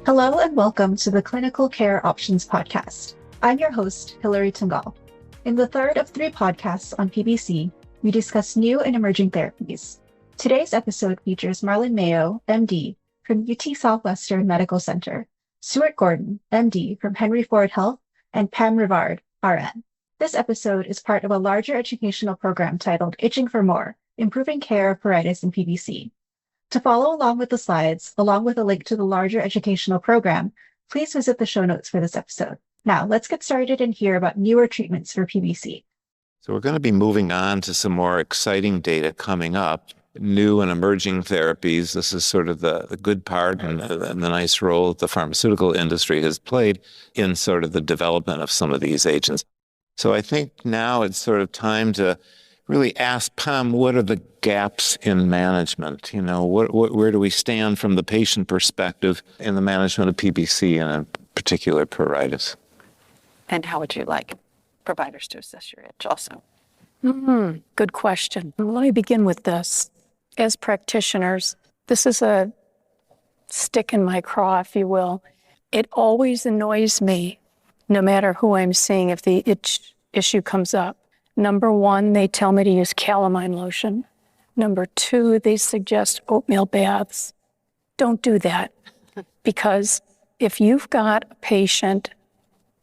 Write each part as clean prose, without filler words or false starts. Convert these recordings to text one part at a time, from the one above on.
Hello and welcome to the Clinical Care Options Podcast. I'm your host, Hilary Tungal. In the third of 3 podcasts on PBC, we discuss new and emerging therapies. Today's episode features Marlyn Mayo, MD, from UT Southwestern Medical Center, Stuart Gordon, MD, from Henry Ford Health, and Pam Rivard, RN. This episode is part of a larger educational program titled Itching for More, Improving Care of Pruritus and PBC. To follow along with the slides, along with a link to the larger educational program, please visit the show notes for this episode. Now, let's get started and hear about newer treatments for PBC. So we're going to be moving on to some more exciting data coming up, new and emerging therapies. This is sort of the good part and the nice role that the pharmaceutical industry has played in sort of the development of some of these agents. So I think now it's sort of time to really ask Pam, what are the gaps in management? You know, where do we stand from the patient perspective in the management of PBC and in particular pruritus? And how would you like providers to assess your itch also? Good question. Let me begin with this. As practitioners, this is a stick in my craw, if you will. It always annoys me, no matter who I'm seeing, if the itch issue comes up. Number 1, they tell me to use calamine lotion. Number 2, they suggest oatmeal baths. Don't do that, because if you've got a patient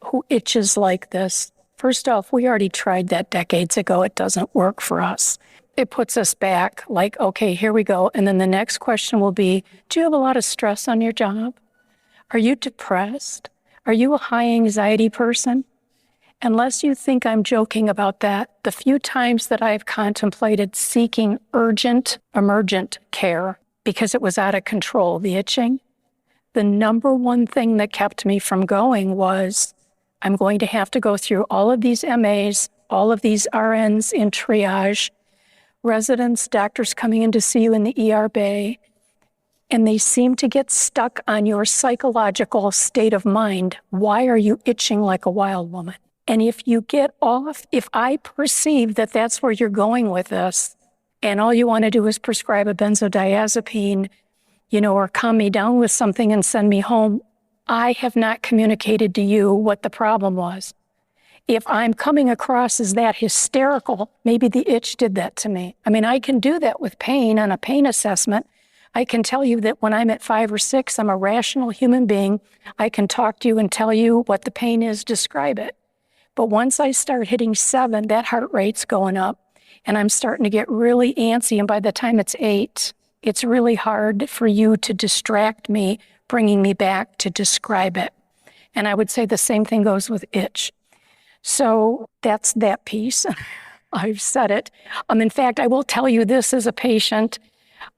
who itches like this, first off, we already tried that decades ago. It doesn't work for us. It puts us back like, okay, here we go. And then the next question will be, do you have a lot of stress on your job? Are you depressed? Are you a high anxiety person? Unless you think I'm joking about that, the few times that I've contemplated seeking urgent, emergent care because it was out of control, the itching, the number one thing that kept me from going was, I'm going to have to go through all of these MAs, all of these RNs in triage, residents, doctors coming in to see you in the ER bay, and they seem to get stuck on your psychological state of mind. Why are you itching like a wild woman? And if you get off, if I perceive that that's where you're going with this, and all you want to do is prescribe a benzodiazepine, or calm me down with something and send me home, I have not communicated to you what the problem was. If I'm coming across as that hysterical, maybe the itch did that to me. I mean, I can do that with pain on a pain assessment. I can tell you that when I'm at 5 or 6, I'm a rational human being. I can talk to you and tell you what the pain is, describe it. But once I start hitting 7, that heart rate's going up and I'm starting to get really antsy. And by the time it's 8, it's really hard for you to distract me, bringing me back to describe it. And I would say the same thing goes with itch. So that's that piece. I've said it. In fact, I will tell you this as a patient.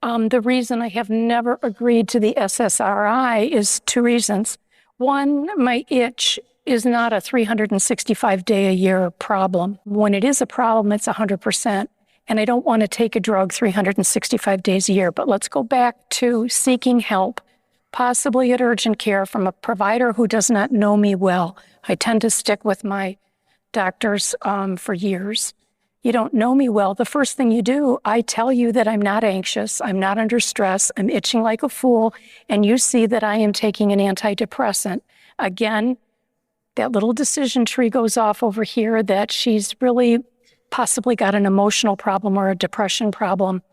The reason I have never agreed to the SSRI is 2 reasons. 1, my itch is not a 365-day-a-year problem. When it is a problem, it's 100%. And I don't want to take a drug 365 days a year. But let's go back to seeking help, possibly at urgent care from a provider who does not know me well. I tend to stick with my doctors for years. You don't know me well. The first thing you do, I tell you that I'm not anxious, I'm not under stress, I'm itching like a fool, and you see that I am taking an antidepressant. Again, that little decision tree goes off over here that she's really possibly got an emotional problem or a depression problem.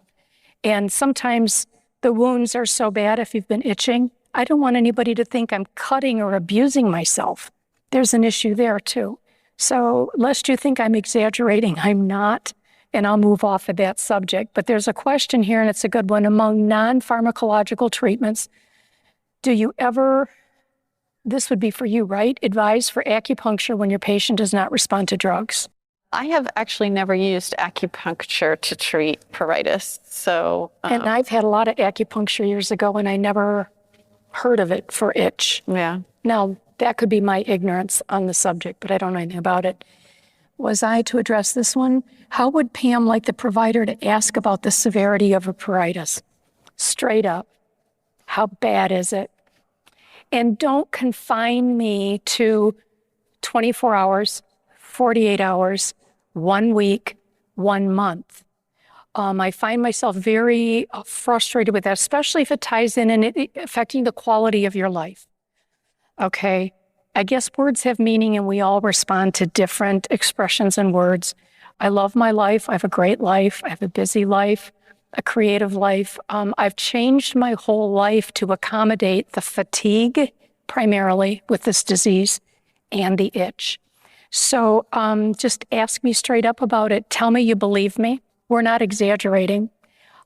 And sometimes the wounds are so bad if you've been itching, I don't want anybody to think I'm cutting or abusing myself. There's an issue there too. So lest you think I'm exaggerating, I'm not, and I'll move off of that subject. But there's a question here, and it's a good one. Among non-pharmacological treatments, do you ever, this would be for you, right? Advise for acupuncture when your patient does not respond to drugs? I have actually never used acupuncture to treat pruritus. So, and I've had a lot of acupuncture years ago, and I never heard of it for itch. Yeah. Now, that could be my ignorance on the subject, but I don't know anything about it. Was I to address this one? How would Pam like the provider to ask about the severity of a pruritus? Straight up. How bad is it? And don't confine me to 24 hours, 48 hours, 1 week, 1 month. I find myself very frustrated with that, especially if it ties in and it affecting the quality of your life. Okay. I guess words have meaning and we all respond to different expressions and words. I love my life. I have a great life. I have a busy life, a creative life. I've changed my whole life to accommodate the fatigue, primarily with this disease, and the itch. So just ask me straight up about it. Tell me you believe me. We're not exaggerating.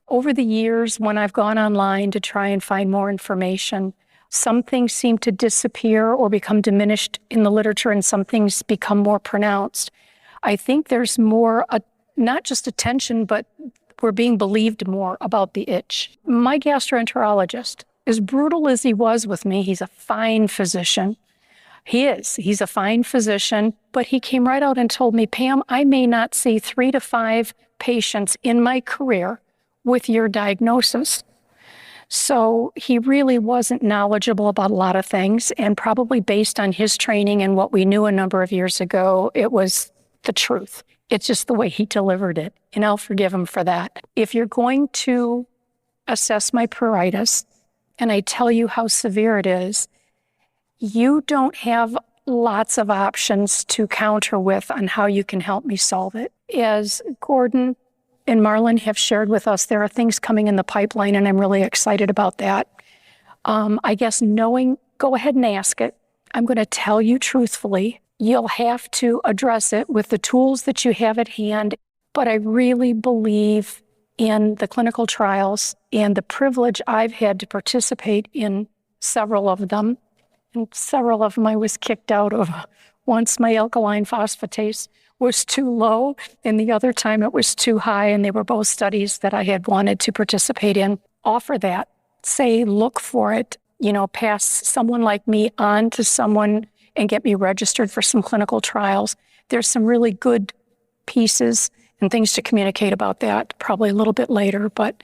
Over the years, when I've gone online to try and find more information, some things seem to disappear or become diminished in the literature, and some things become more pronounced. I think there's more, not just attention, but we're being believed more about the itch. My gastroenterologist, as brutal as he was with me, he's a fine physician. He's a fine physician, but he came right out and told me, Pam, I may not see 3 to 5 patients in my career with your diagnosis. So he really wasn't knowledgeable about a lot of things, and probably based on his training and what we knew a number of years ago, it was the truth. It's just the way he delivered it, and I'll forgive him for that. If you're going to assess my pruritus, and I tell you how severe it is, you don't have lots of options to counter with on how you can help me solve it. As Gordon and Marlyn have shared with us, there are things coming in the pipeline, and I'm really excited about that. I guess go ahead and ask it. I'm going to tell you truthfully. You'll have to address it with the tools that you have at hand, but I really believe in the clinical trials and the privilege I've had to participate in several of them. And several of them I was kicked out of. Once my alkaline phosphatase was too low, and the other time it was too high, and they were both studies that I had wanted to participate in. Offer that. Say, look for it. Pass someone like me on to someone and get me registered for some clinical trials. There's some really good pieces and things to communicate about that probably a little bit later, but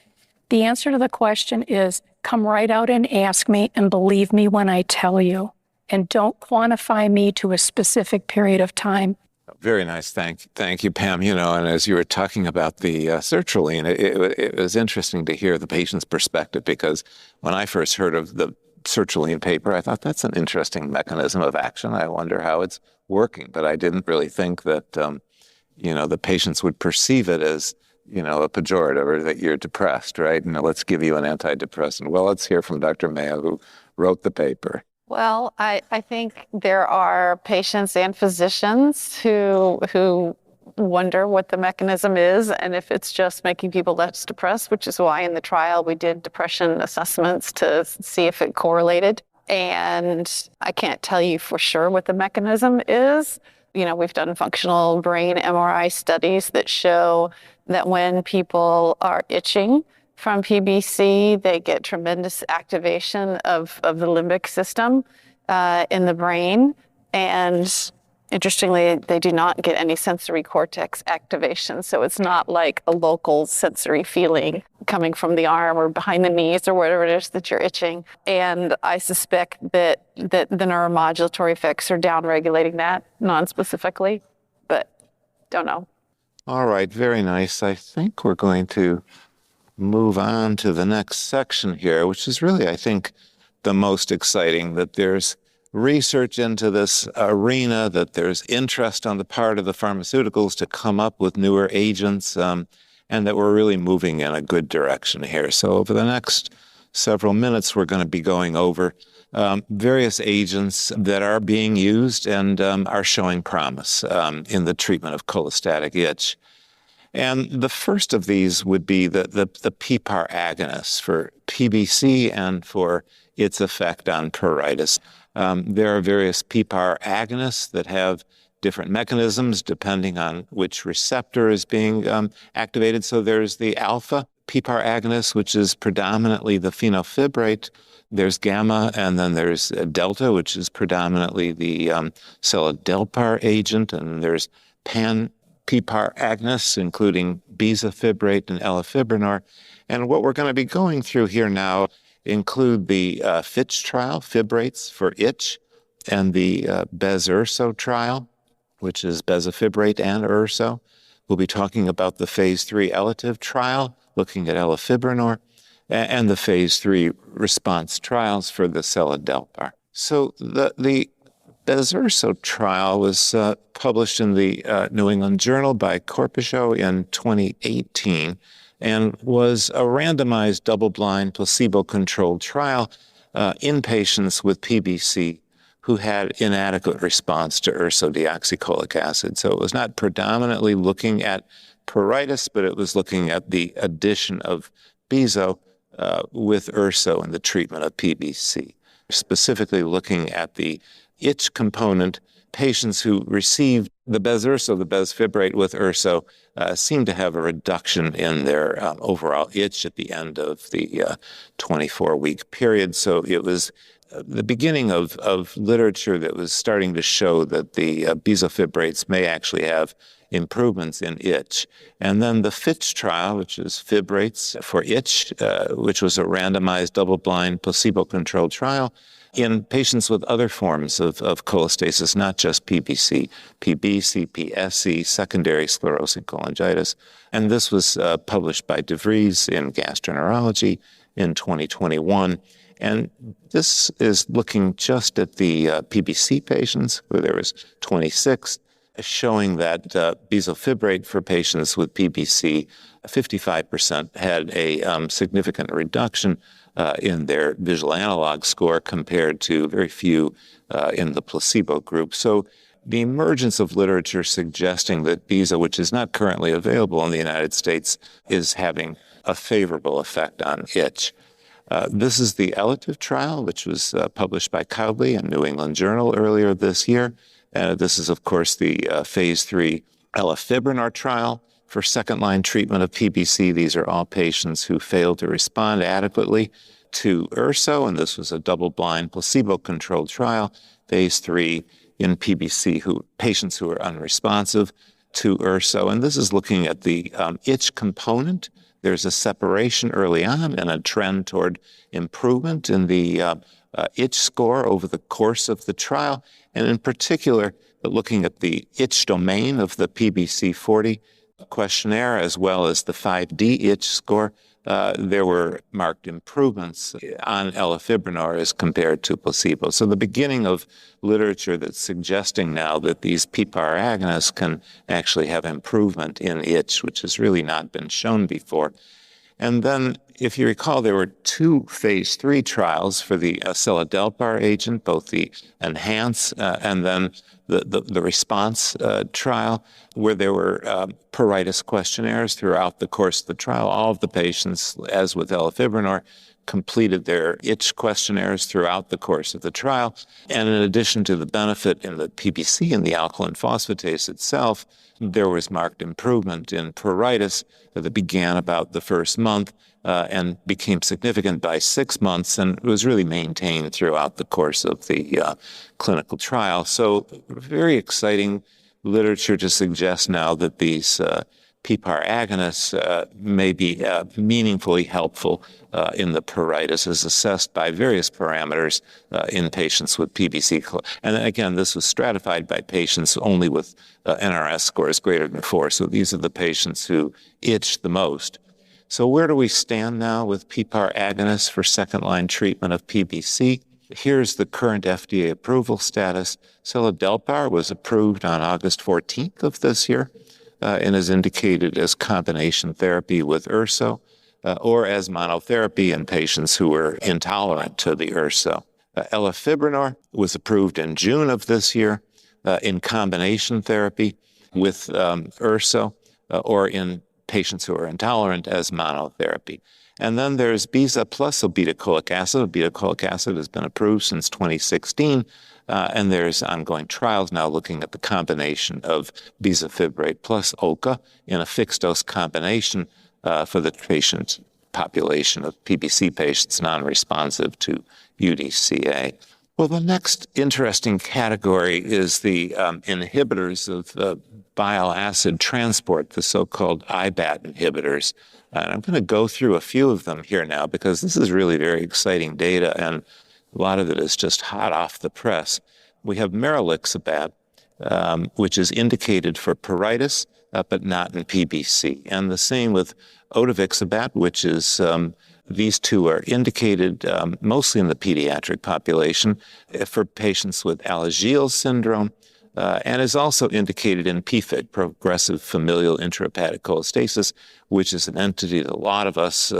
the answer to the question is come right out and ask me, and believe me when I tell you, and don't quantify me to a specific period of time. Very nice. Thank you, Pam. And as you were talking about the sertraline, it was interesting to hear the patient's perspective, because when I first heard of the sertraline paper, I thought that's an interesting mechanism of action. I wonder how it's working, but I didn't really think that, the patients would perceive it as, a pejorative, or that you're depressed, right? Let's give you an antidepressant. Well, let's hear from Dr. Mayo, who wrote the paper. Well, I think there are patients and physicians who wonder what the mechanism is, and if it's just making people less depressed, which is why in the trial we did depression assessments to see if it correlated. And I can't tell you for sure what the mechanism is. We've done functional brain MRI studies that show that when people are itching from PBC, they get tremendous activation of the limbic system in the brain. And interestingly, they do not get any sensory cortex activation. So it's not like a local sensory feeling coming from the arm or behind the knees or whatever it is that you're itching. And I suspect that the neuromodulatory effects are downregulating that non-specifically, but don't know. All right, very nice. I think we're going to move on to the next section here, which is really, I think, the most exciting, that there's research into this arena, that there's interest on the part of the pharmaceuticals to come up with newer agents, and that we're really moving in a good direction here. So over the next several minutes, we're going to be going over various agents that are being used and are showing promise in the treatment of cholestatic itch. And the first of these would be the PPAR agonists for PBC and for its effect on pruritus. There are various PPAR agonists that have different mechanisms depending on which receptor is being activated. So there's the alpha PPAR agonist, which is predominantly the phenofibrate. There's gamma, and then there's delta, which is predominantly the seladelpar agent, and there's pan-PPAR agonists, including bezafibrate and elafibranor. And what we're going to be going through here now include the FITCH trial, fibrates for itch, and the BEZURSO trial, which is bezafibrate and urso. We'll be talking about the phase 3 ELATIVE trial, looking at elafibranor, and the phase 3 response trials for the seladelpar. So the BEZURSO trial was published in the New England Journal by Corpuscio in 2018 and was a randomized double-blind placebo-controlled trial in patients with PBC who had inadequate response to ursodeoxycholic acid. So it was not predominantly looking at pruritus, but it was looking at the addition of bezo with urso in the treatment of PBC, specifically looking at the itch component. Patients who received the BEZURSO, the bezfibrate with urso, seemed to have a reduction in their overall itch at the end of the 24-week period. So it was the beginning of literature that was starting to show that the bezofibrates may actually have improvements in itch. And then the FITCH trial, which is fibrates for itch, which was a randomized double-blind placebo-controlled trial in patients with other forms of cholestasis, not just PBC, PBC, PSC, secondary sclerosing cholangitis. And this was published by De Vries in Gastroenterology in 2021. And this is looking just at the PBC patients, where there was 26, showing that bezofibrate for patients with PBC, 55% had a significant reduction in their visual analog score compared to very few in the placebo group. So the emergence of literature suggesting that bezo, which is not currently available in the United States, is having a favorable effect on itch. This is the ELATIVE trial, which was published by Cowley in New England Journal earlier this year. This is, of course, the phase 3 elafibranor trial for second-line treatment of PBC. These are all patients who failed to respond adequately to urso, and this was a double-blind placebo-controlled trial, phase 3 in PBC patients who are unresponsive to urso. And this is looking at the itch component. There's a separation early on and a trend toward improvement in the itch score over the course of the trial, and in particular, looking at the itch domain of the PBC-40 questionnaire as well as the 5D itch score. There were marked improvements on elafibranor as compared to placebo. So the beginning of literature that's suggesting now that these PPAR agonists can actually have improvement in itch, which has really not been shown before. And then, if you recall, there were 2 phase 3 trials for the seladelpar agent, both the ENHANCE and then the RESPONSE trial, where there were pruritus questionnaires throughout the course of the trial. All of the patients, as with elafibranor, completed their itch questionnaires throughout the course of the trial. And in addition to the benefit in the PBC and the alkaline phosphatase itself, there was marked improvement in pruritus that began about the first month and became significant by 6 months and was really maintained throughout the course of the clinical trial. So very exciting literature to suggest now that these PPAR agonists may be meaningfully helpful in the pruritus as assessed by various parameters in patients with PBC. And again, this was stratified by patients only with NRS scores greater than 4. So these are the patients who itch the most. So where do we stand now with PPAR agonists for second-line treatment of PBC? Here's the current FDA approval status. Seladelpar was approved on August 14th of this year and is indicated as combination therapy with urso or as monotherapy in patients who are intolerant to the urso. Elafibranor was approved in June of this year in combination therapy with urso or in patients who are intolerant as monotherapy. And then there's Beza plus obeticholic acid. Obeticholic acid has been approved since 2016, and there's ongoing trials now looking at the combination of bezafibrate plus OCA in a fixed-dose combination for the patient population of PBC patients non-responsive to UDCA. Well, the next interesting category is the inhibitors of bile acid transport, the so-called IBAT inhibitors. And I'm going to go through a few of them here now because this is really very exciting data and a lot of it is just hot off the press. We have maralixibat, which is indicated for pruritus, but not in PBC. And the same with odevixibat, which is These two are indicated mostly in the pediatric population for patients with Alagille syndrome, and is also indicated in PFIC, progressive familial intrahepatic cholestasis, which is an entity that a lot of us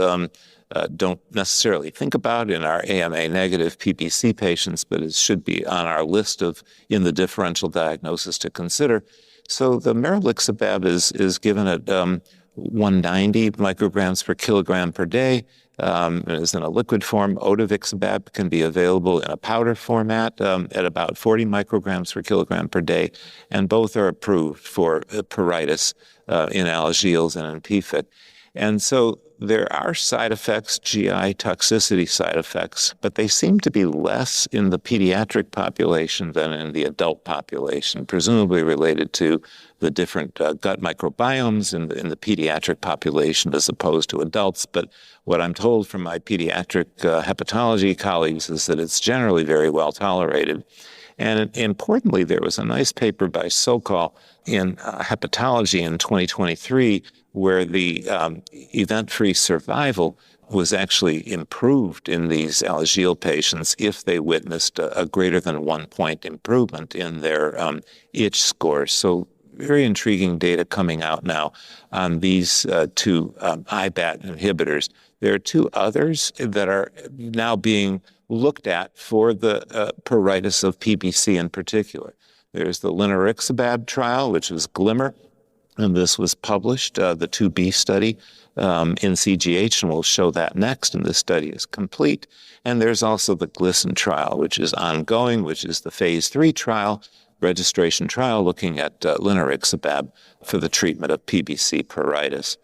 don't necessarily think about in our AMA negative PBC patients, but it should be on our list of in the differential diagnosis to consider. So the maraliximab is given at 190 micrograms per kilogram per day. It is in a liquid form. Odevixibat can be available in a powder format at about 40 micrograms per kilogram per day, and both are approved for pruritus in Alagilles and in PFIC. And so there are side effects, GI toxicity side effects, but they seem to be less in the pediatric population than in the adult population, presumably related to the different gut microbiomes in the pediatric population as opposed to adults. But what I'm told from my pediatric hepatology colleagues is that it's generally very well tolerated. And importantly, there was a nice paper by Sokol in Hepatology in 2023 where the event-free survival was actually improved in these Alagille patients if they witnessed a greater than 1 point improvement in their itch scores. So very intriguing data coming out now on these two IBAT inhibitors. There are two others that are now being looked at for the pruritus of PBC in particular. There's the linerixibat trial, which is GLIMMER, and this was published, the 2B study in CGH, and we'll show that next, and this study is complete. And there's also the GLISTEN trial, which is ongoing, which is the phase 3 trial, registration trial looking at linerixibat for the treatment of PBC pruritus.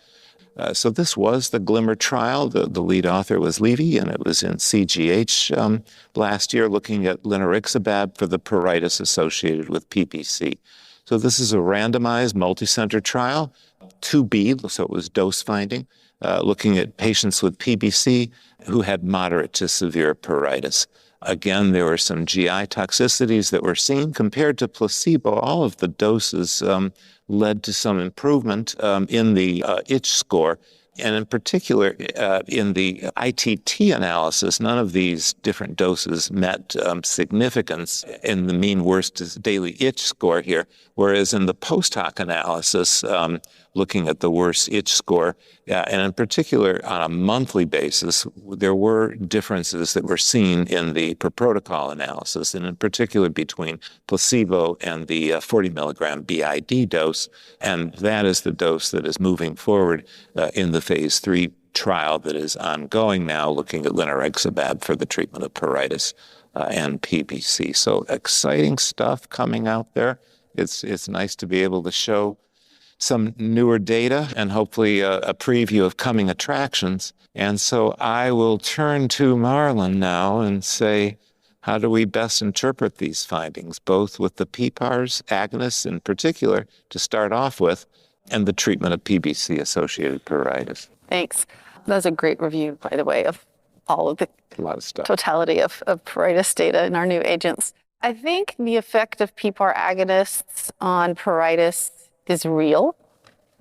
So this was the GLIMMER trial. The lead author was Levy, and it was in CGH last year looking at linerixibat for the pruritus associated with PBC. So this is a randomized multicenter trial, 2B, so it was dose finding, looking at patients with PBC who had moderate to severe pruritus. Again, there were some GI toxicities that were seen compared to placebo. All of the doses led to some improvement in the itch score. And in particular, in the ITT analysis, none of these different doses met significance in the mean worst daily itch score here, whereas in the post-hoc analysis, looking at the worst itch score, and in particular on a monthly basis, there were differences that were seen in the per protocol analysis, and in particular between placebo and the 40 milligram BID dose, and that is the dose that is moving forward in the phase 3 trial that is ongoing now, looking at linerixibat for the treatment of pruritus and PBC. So exciting stuff coming out there. It's nice to be able to show some newer data and hopefully a preview of coming attractions. And so I will turn to Marlyn now and say, how do we best interpret these findings, both with the PPARs, agonists in particular, to start off with, and the treatment of PBC-associated pruritus? Thanks. That was a great review, by the way, of all of the A lot of stuff. totality of pruritus data in our new agents. I think the effect of PPAR agonists on pruritus is real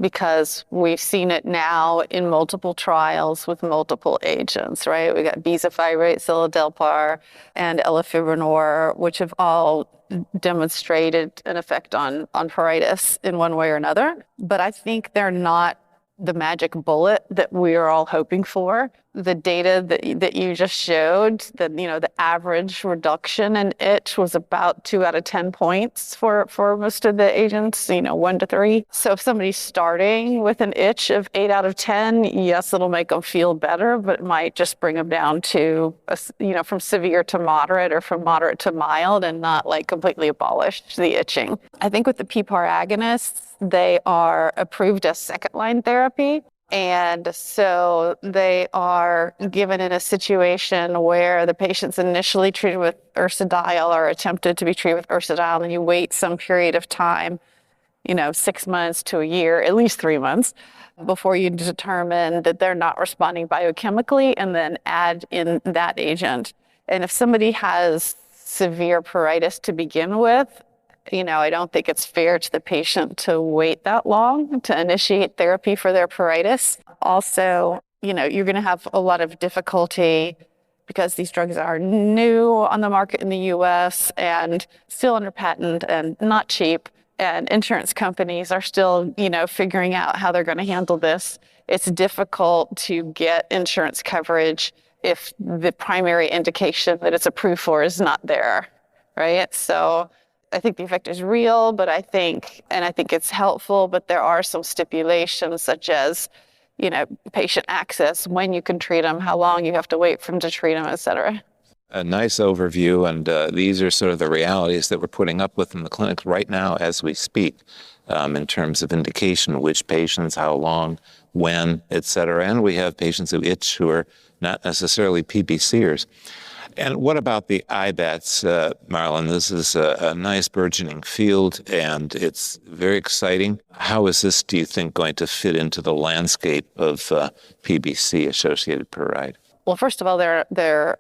because we've seen it now in multiple trials with multiple agents, right? We got bezafibrate, seladelpar, and elafibranor, which have all demonstrated an effect on pruritus in one way or another. But I think they're not the magic bullet that we are all hoping for. The data that you just showed, the average reduction in itch was about 2 out of 10 points for most of the agents, 1 to 3. So if somebody's starting with an itch of 8 out of 10, yes, it'll make them feel better, but it might just bring them down to, from severe to moderate or from moderate to mild and not like completely abolish the itching. I think with the PPAR agonists, they are approved as second-line therapy. And so they are given in a situation where the patient's initially treated with ursodiol or attempted to be treated with ursodiol, and then you wait some period of time, 6 months to a year, at least 3 months, before you determine that they're not responding biochemically, and then add in that agent. And if somebody has severe pruritus to begin with, I don't think it's fair to the patient to wait that long to initiate therapy for their pruritus. Also, you're going to have a lot of difficulty because these drugs are new on the market in the US and still under patent and not cheap. And insurance companies are still, figuring out how they're going to handle this. It's difficult to get insurance coverage if the primary indication that it's approved for is not there, right? So I think the effect is real, but I think it's helpful, but there are some stipulations such as, patient access, when you can treat them, how long you have to wait for them to treat them, et cetera. A nice overview, and these are sort of the realities that we're putting up with in the clinic right now as we speak, in terms of indication, which patients, how long, when, et cetera. And we have patients who itch who are not necessarily PBCers. And what about the IBATs, Marlyn? This is a nice burgeoning field, and it's very exciting. How is this, do you think, going to fit into the landscape of PBC-associated pruritus? Well, first of all, they're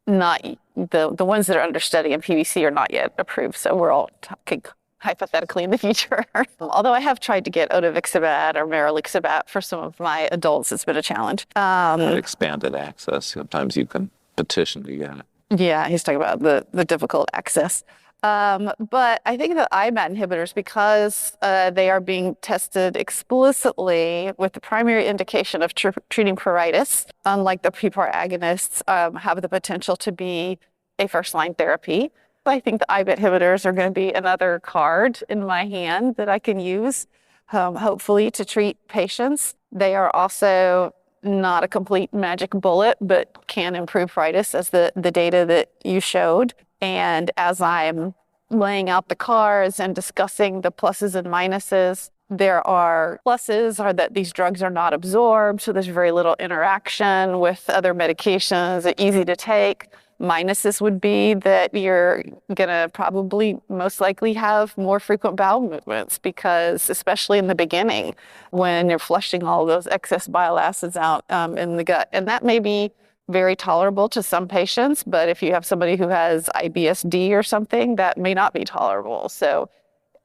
not the ones that are under study in PBC are not yet approved. So we're all talking hypothetically in the future. Although I have tried to get odevixibat or maralixibat for some of my adults, it's been a challenge. Expanded access. Sometimes you can petition to get it. Yeah, he's talking about the difficult access. But I think the IBAT inhibitors, because they are being tested explicitly with the primary indication of treating pruritus, unlike the PPAR agonists, have the potential to be a first-line therapy. I think the IBAT inhibitors are going to be another card in my hand that I can use, hopefully, to treat patients. They are also not a complete magic bullet, but can improve pruritus, as the data that you showed. And as I'm laying out the cards and discussing the pluses and minuses, there are pluses are that these drugs are not absorbed, so there's very little interaction with other medications, they're easy to take. Minuses would be that you're going to probably most likely have more frequent bowel movements, because especially in the beginning when you're flushing all those excess bile acids out in the gut. And that may be very tolerable to some patients, but if you have somebody who has IBSD or something, that may not be tolerable. So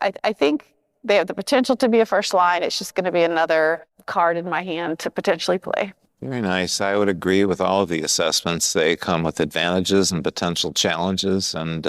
I think they have the potential to be a first line. It's just going to be another card in my hand to potentially play. Very nice. I would agree with all of the assessments. They come with advantages and potential challenges and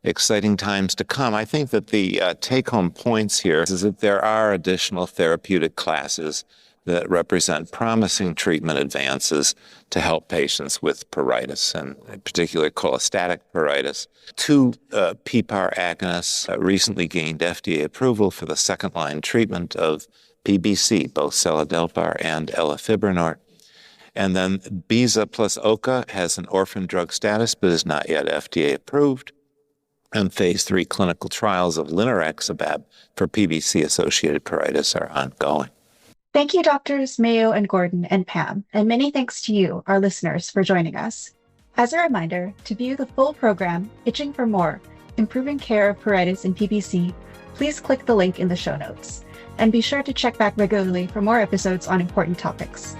exciting times to come. I think that the take-home points here is that there are additional therapeutic classes that represent promising treatment advances to help patients with pruritus, and in particular cholestatic pruritus. 2 PPAR agonists recently gained FDA approval for the second-line treatment of PBC, both seladelpar and elafibranor. And then BEZA plus OCA has an orphan drug status, but is not yet FDA approved. And phase 3 clinical trials of linerixibat for PBC-associated pruritus are ongoing. Thank you, Doctors Mayo and Gordon and Pam, and many thanks to you, our listeners, for joining us. As a reminder, to view the full program, Itching for More, Improving Care of Pruritus in PBC, please click the link in the show notes. And be sure to check back regularly for more episodes on important topics.